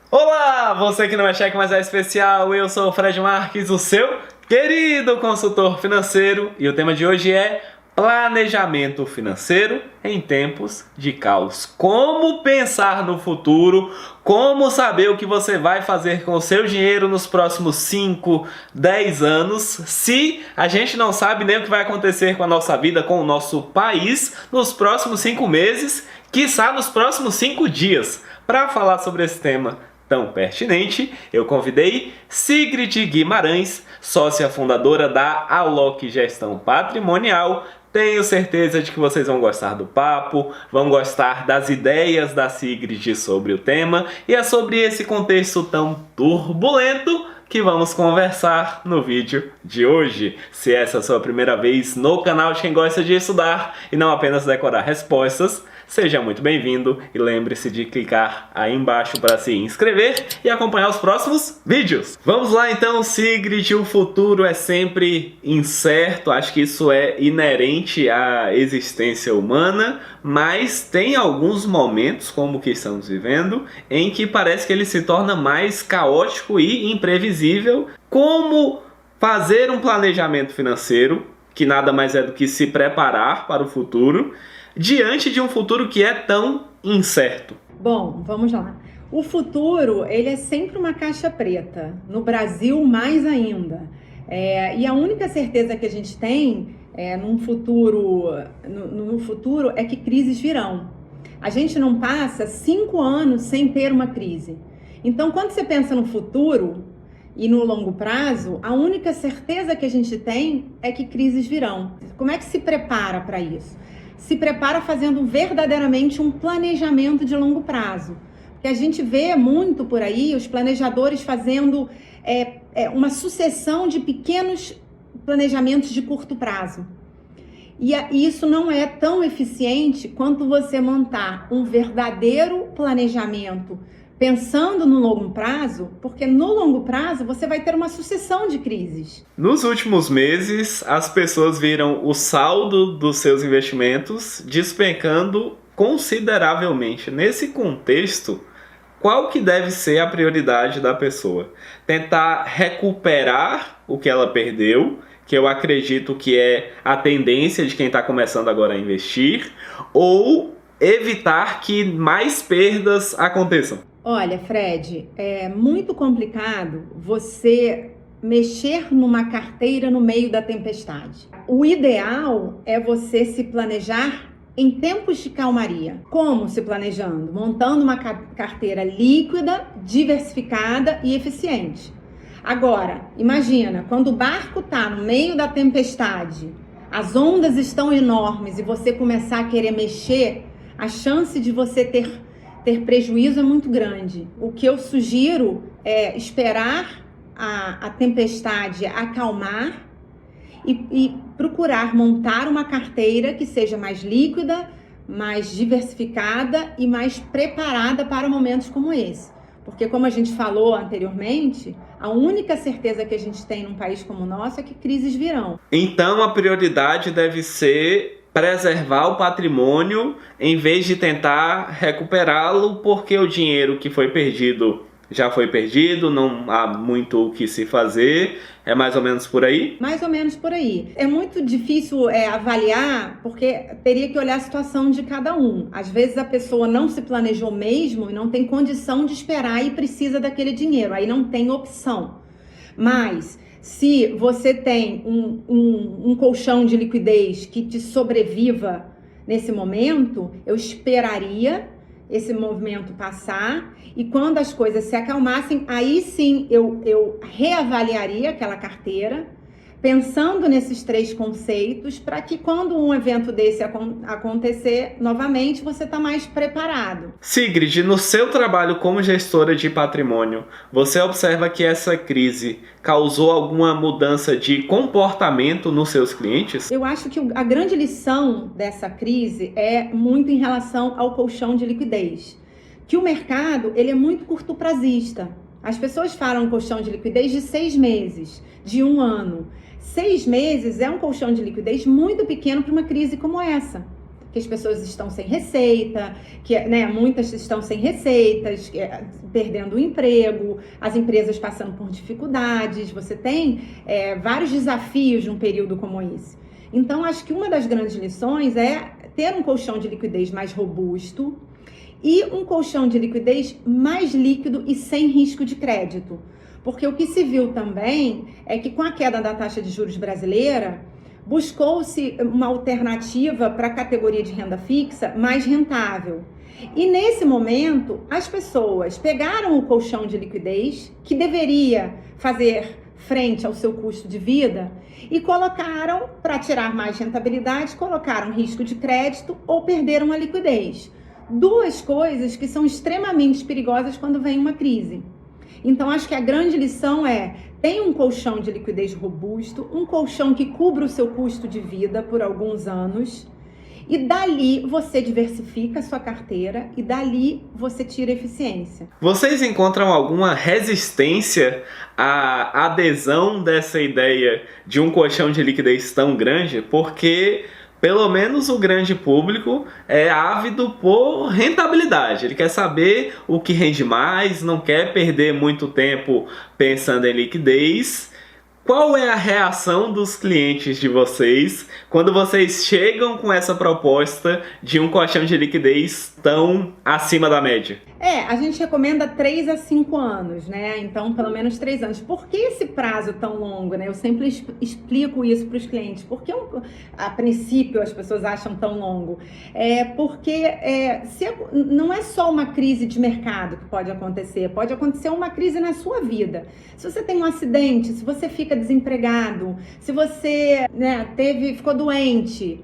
Olá, você que não é cheque, mas é especial, eu sou o Fred Marques, o seu querido consultor financeiro, e o tema de hoje é planejamento financeiro em tempos de caos. Como pensar no futuro, como saber o que você vai fazer com o seu dinheiro nos próximos 5, 10 anos, se a gente não sabe nem o que vai acontecer com a nossa vida, com o nosso país, nos próximos 5 meses, quiçá nos próximos 5 dias. Para falar sobre esse tema tão pertinente, eu convidei Sigrid Guimarães, sócia fundadora da Alok Gestão Patrimonial. Tenho certeza de que vocês vão gostar do papo, vão gostar das ideias da Sigrid sobre o tema, e é sobre esse contexto tão turbulento que vamos conversar no vídeo de hoje. Se essa é a sua primeira vez no canal de quem gosta de estudar e não apenas decorar respostas, seja muito bem-vindo e lembre-se de clicar aí embaixo para se inscrever e acompanhar os próximos vídeos. Vamos lá então, Sigrid, o futuro é sempre incerto, acho que isso é inerente à existência humana, mas tem alguns momentos, como o que estamos vivendo, em que parece que ele se torna mais caótico e imprevisível. Como fazer um planejamento financeiro, que nada mais é do que se preparar para o futuro, diante de um futuro que é tão incerto? Bom, vamos lá. O futuro, ele é sempre uma caixa preta. No Brasil, mais ainda. E a única certeza que a gente tem no futuro é que crises virão. A gente não passa 5 anos sem ter uma crise. Então, quando você pensa no futuro e no longo prazo, a única certeza que a gente tem é que crises virão. Como é que se prepara para isso? Se prepara fazendo verdadeiramente um planejamento de longo prazo. Porque a gente vê muito por aí os planejadores fazendo uma sucessão de pequenos planejamentos de curto prazo. E isso não é tão eficiente quanto você montar um verdadeiro planejamento pensando no longo prazo, porque no longo prazo você vai ter uma sucessão de crises. Nos últimos meses, as pessoas viram o saldo dos seus investimentos despencando consideravelmente. Nesse contexto, qual que deve ser a prioridade da pessoa? Tentar recuperar o que ela perdeu, que eu acredito que é a tendência de quem está começando agora a investir, ou evitar que mais perdas aconteçam? Olha, Fred, é muito complicado você mexer numa carteira no meio da tempestade. O ideal é você se planejar em tempos de calmaria. Como se planejando? Montando uma carteira líquida, diversificada e eficiente. Agora, imagina, quando o barco está no meio da tempestade, as ondas estão enormes e você começar a querer mexer, a chance de você ter prejuízo é muito grande. O que eu sugiro é esperar a tempestade acalmar e procurar montar uma carteira que seja mais líquida, mais diversificada e mais preparada para momentos como esse. Porque, como a gente falou anteriormente, a única certeza que a gente tem num país como o nosso é que crises virão. Então, a prioridade deve ser preservar o patrimônio em vez de tentar recuperá-lo, porque o dinheiro que foi perdido já foi perdido, não há muito o que se fazer. É mais ou menos por aí? Mais ou menos por aí. É muito difícil avaliar, porque teria que olhar a situação de cada um. Às vezes a pessoa não se planejou mesmo e não tem condição de esperar e precisa daquele dinheiro. Aí não tem opção. Mas se você tem um colchão de liquidez que te sobreviva nesse momento, eu esperaria esse movimento passar e quando as coisas se acalmassem, aí sim eu reavaliaria aquela carteira, pensando nesses 3 conceitos, para que quando um evento desse acontecer novamente, você está mais preparado. Sigrid, no seu trabalho como gestora de patrimônio, você observa que essa crise causou alguma mudança de comportamento nos seus clientes? Eu acho que a grande lição dessa crise é muito em relação ao colchão de liquidez, que o mercado ele é muito curto-prazista. As pessoas falam colchão de liquidez de 6 meses, de 1 ano. 6 meses é um colchão de liquidez muito pequeno para uma crise como essa. que as pessoas estão sem receita, que, né, muitas estão sem receitas, perdendo o emprego, as empresas passando por dificuldades, você tem vários desafios num período como esse. Então, acho que uma das grandes lições é ter um colchão de liquidez mais robusto e um colchão de liquidez mais líquido e sem risco de crédito. Porque o que se viu também é que com a queda da taxa de juros brasileira, buscou-se uma alternativa para a categoria de renda fixa mais rentável. E nesse momento, as pessoas pegaram o colchão de liquidez, que deveria fazer frente ao seu custo de vida, e colocaram, para tirar mais rentabilidade, colocaram risco de crédito ou perderam a liquidez. Duas coisas que são extremamente perigosas quando vem uma crise. Então, acho que a grande lição é: tenha um colchão de liquidez robusto, um colchão que cubra o seu custo de vida por alguns anos, e dali você diversifica a sua carteira e dali você tira eficiência. Vocês encontram alguma resistência à adesão dessa ideia de um colchão de liquidez tão grande? Porque pelo menos o grande público é ávido por rentabilidade. Ele quer saber o que rende mais, não quer perder muito tempo pensando em liquidez. Qual é a reação dos clientes de vocês quando vocês chegam com essa proposta de um colchão de liquidez tão acima da média? A gente recomenda 3 a 5 anos, né? Então, pelo menos 3 anos. Por que esse prazo tão longo, né? Eu sempre explico isso para os clientes. Por que, a princípio, as pessoas acham tão longo? Porque não é só uma crise de mercado que pode acontecer uma crise na sua vida. Se você tem um acidente, se você fica desempregado, se você, né, ficou doente,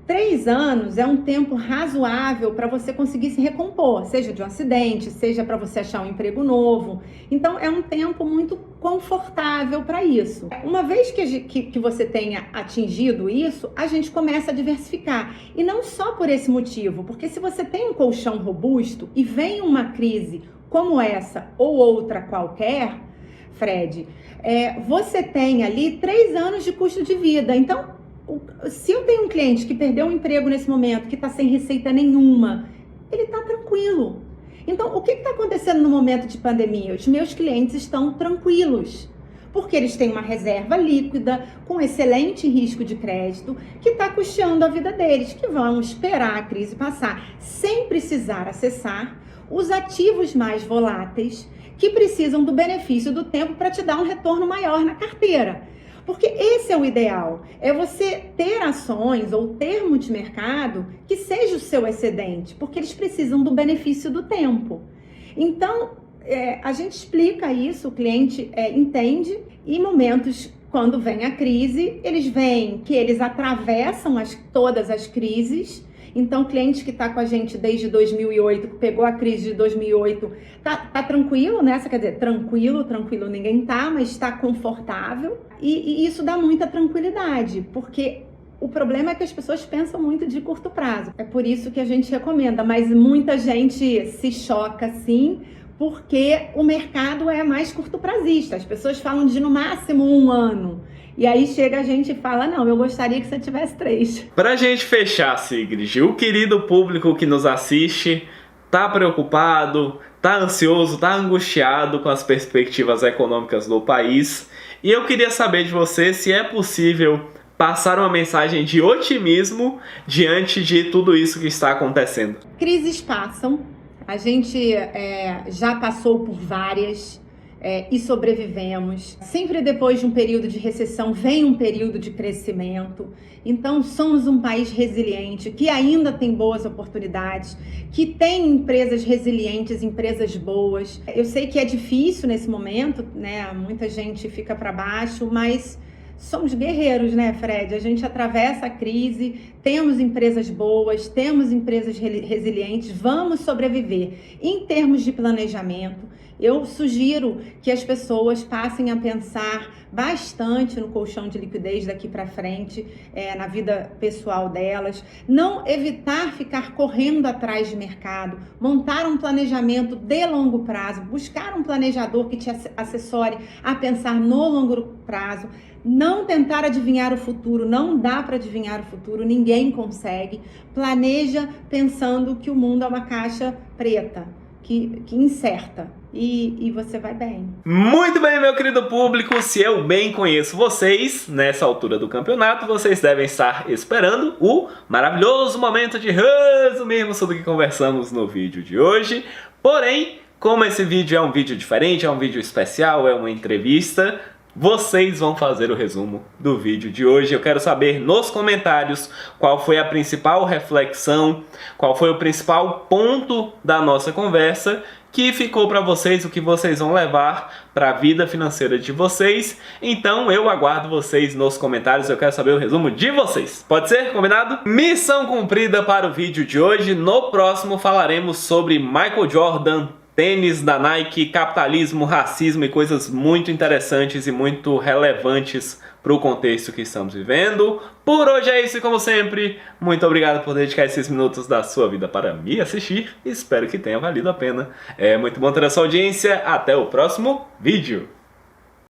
3 anos é um tempo razoável para você conseguir se recompor, seja de um acidente, seja para você achar um emprego novo. Então, é um tempo muito confortável para isso. Uma vez que você tenha atingido isso, a gente começa a diversificar. E não só por esse motivo, porque se você tem um colchão robusto e vem uma crise como essa ou outra qualquer, Fred, você tem ali 3 anos de custo de vida. Então, se eu tenho um cliente que perdeu um emprego nesse momento, que está sem receita nenhuma, ele está tranquilo. Então, o que está acontecendo no momento de pandemia? Os meus clientes estão tranquilos, porque eles têm uma reserva líquida, com excelente risco de crédito, que está custeando a vida deles, que vão esperar a crise passar, sem precisar acessar os ativos mais voláteis, que precisam do benefício do tempo para te dar um retorno maior na carteira. Porque esse é o ideal, é você ter ações ou ter multimercado que seja o seu excedente, porque eles precisam do benefício do tempo. Então, a gente explica isso, o cliente entende, e em momentos, quando vem a crise, eles veem que eles atravessam todas as crises. Então, cliente que está com a gente desde 2008, que pegou a crise de 2008, tá tranquilo, né? Quer dizer, tranquilo ninguém tá, mas está confortável. E isso dá muita tranquilidade, porque o problema é que as pessoas pensam muito de curto prazo. É por isso que a gente recomenda, mas muita gente se choca, sim, porque o mercado é mais curto-prazista. As pessoas falam de no máximo 1 ano. E aí chega a gente e fala: não, eu gostaria que você tivesse 3. Pra gente fechar, Sigrid, o querido público que nos assiste tá preocupado, tá ansioso, tá angustiado com as perspectivas econômicas do país. E eu queria saber de você se é possível passar uma mensagem de otimismo diante de tudo isso que está acontecendo. Crises passam, a gente já passou por várias. E sobrevivemos. Sempre depois de um período de recessão vem um período de crescimento. Então somos um país resiliente, que ainda tem boas oportunidades, que tem empresas resilientes, empresas boas. Eu sei que é difícil nesse momento, né? Muita gente fica para baixo, mas somos guerreiros, né, Fred? A gente atravessa a crise, temos empresas boas, temos empresas resilientes, vamos sobreviver. Em termos de planejamento, eu sugiro que as pessoas passem a pensar bastante no colchão de liquidez daqui para frente, na vida pessoal delas. Não evitar ficar correndo atrás de mercado, montar um planejamento de longo prazo, buscar um planejador que te assessore a pensar no longo prazo. não tentar adivinhar o futuro, não dá para adivinhar o futuro, ninguém consegue. Planeja pensando que o mundo é uma caixa preta, que incerta, e você vai bem. Muito bem, meu querido público, se eu bem conheço vocês, nessa altura do campeonato, vocês devem estar esperando o maravilhoso momento de resumirmos tudo que conversamos no vídeo de hoje. Porém, como esse vídeo é um vídeo diferente, é um vídeo especial, é uma entrevista, vocês vão fazer o resumo do vídeo de hoje. Eu quero saber nos comentários qual foi a principal reflexão, qual foi o principal ponto da nossa conversa que ficou para vocês, o que vocês vão levar para a vida financeira de vocês. Então eu aguardo vocês nos comentários, eu quero saber o resumo de vocês. Pode ser? Combinado? Missão cumprida para o vídeo de hoje. No próximo falaremos sobre Michael Jordan, tênis da Nike, capitalismo, racismo e coisas muito interessantes e muito relevantes para o contexto que estamos vivendo. Por hoje é isso e como sempre, muito obrigado por dedicar esses minutos da sua vida para me assistir. Espero que tenha valido a pena. É muito bom ter a sua audiência. Até o próximo vídeo.